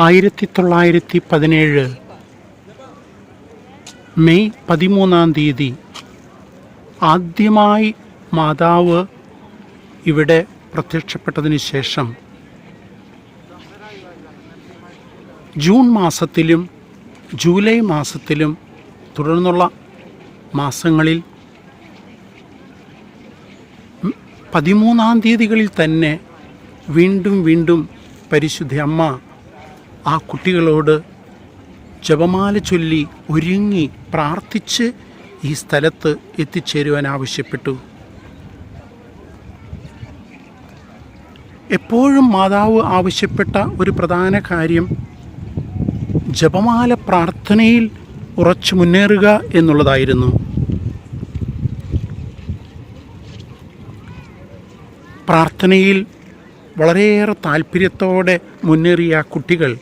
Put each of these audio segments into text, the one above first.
1917 May 13 ആദ്യമായി മാതാവ് ഇവിടെ പ്രത്യക്ഷപ്പെട്ടതിന് ശേഷം ജൂൺ മാസത്തിലും ജൂലൈ മാസത്തിലും തുടർന്നുള്ള മാസങ്ങളിൽ 13 തന്നെ വീണ്ടും പരിശുദ്ധ അമ്മ ആ കുട്ടികളോട് ജപമാല ചൊല്ലി ഒരുങ്ങി പ്രാർത്ഥിച്ച് ഈ സ്ഥലത്ത് എത്തിച്ചേരുവാൻ ആവശ്യപ്പെട്ടു. എപ്പോഴും മാതാവ് ആവശ്യപ്പെട്ട ഒരു പ്രധാന കാര്യം ജപമാല പ്രാർത്ഥനയിൽ ഉറച്ചു മുന്നേറുക എന്നുള്ളതായിരുന്നു. പ്രാർത്ഥനയിൽ വളരെയേറെ താല്പര്യത്തോടെ മുന്നേറിയ കുട്ടികൾ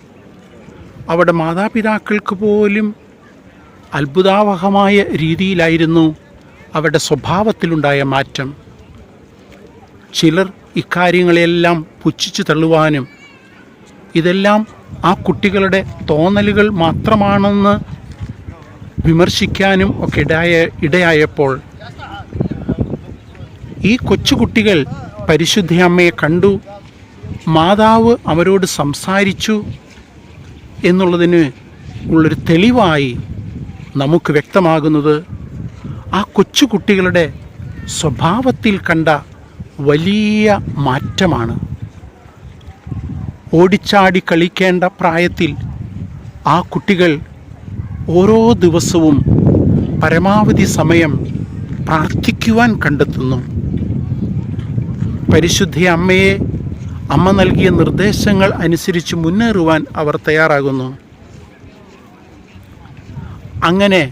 അവരുടെ മാതാപിതാക്കൾക്ക് പോലും അത്ഭുതാവഹമായ രീതിയിലായിരുന്നു അവരുടെ സ്വഭാവത്തിലുണ്ടായ മാറ്റം. ചിലർ ഇക്കാര്യങ്ങളെല്ലാം പുച്ഛിച്ചു തള്ളുവാനും ഇതെല്ലാം ആ കുട്ടികളുടെ തോന്നലുകൾ മാത്രമാണെന്ന് വിമർശിക്കാനും ഒക്കെ ഇടയായപ്പോൾ ഈ കൊച്ചുകുട്ടികൾ പരിശുദ്ധ അമ്മയെ കണ്ടു, മാതാവ് അവരോട് സംസാരിച്ചു എന്നുള്ളതിന് ഉള്ളൊരു തെളിവായി നമുക്ക് വ്യക്തമാകുന്നത് ആ കൊച്ചുകുട്ടികളുടെ സ്വഭാവത്തിൽ കണ്ട വലിയ മാറ്റമാണ്. ഓടിച്ചാടി കളിക്കേണ്ട പ്രായത്തിൽ ആ കുട്ടികൾ ഓരോ ദിവസവും പരമാവധി സമയം പ്രാർത്ഥിക്കുവാൻ കണ്ടെത്തുന്നു. പരിശുദ്ധ അമ്മയെ അമ്മ നൽകിയ നിർദ്ദേശങ്ങൾ അനുസരിച്ച് മുന്നേറുവാൻ അവർ തയ്യാറാകുന്നു. അങ്ങനെ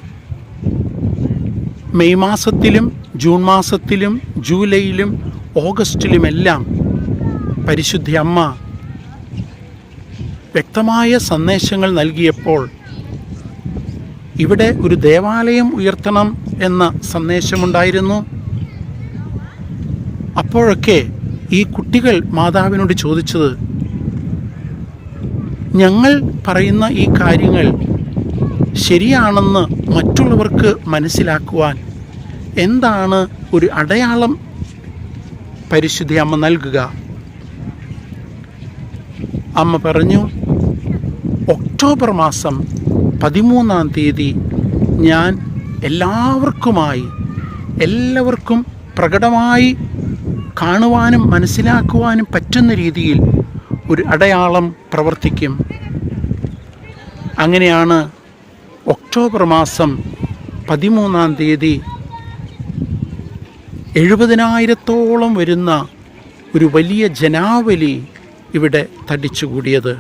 മെയ് മാസത്തിലും ജൂൺ മാസത്തിലും ജൂലൈയിലും ഓഗസ്റ്റിലുമെല്ലാം പരിശുദ്ധ അമ്മ വ്യക്തമായ സന്ദേശങ്ങൾ നൽകിയപ്പോൾ ഇവിടെ ഒരു ദേവാലയം ഉയർത്തണം എന്ന സന്ദേശമുണ്ടായിരുന്നു. അപ്പോഴൊക്കെ ഈ കുട്ടികൾ മാതാവിനോട് ചോദിച്ചത്, ഞങ്ങൾ പറയുന്ന ഈ കാര്യങ്ങൾ ശരിയാണെന്ന് മറ്റുള്ളവർക്ക് മനസ്സിലാക്കുവാൻ എന്താണ് ഒരു അടയാളം പരിശുദ്ധ അമ്മ നൽകുക? അമ്മ പറഞ്ഞു, ഒക്ടോബർ മാസം 13 ഞാൻ എല്ലാവർക്കും പ്രകടമായി കാണുവാനും മനസ്സിലാക്കുവാനും പറ്റുന്ന രീതിയിൽ ഒരു അടയാളം പ്രവർത്തിക്കും. അങ്ങനെയാണ് ഒക്ടോബർ മാസം 13 70,000-ഓളം വരുന്ന ഒരു വലിയ ജനാവലി ഇവിടെ തടിച്ചുകൂടിയത്.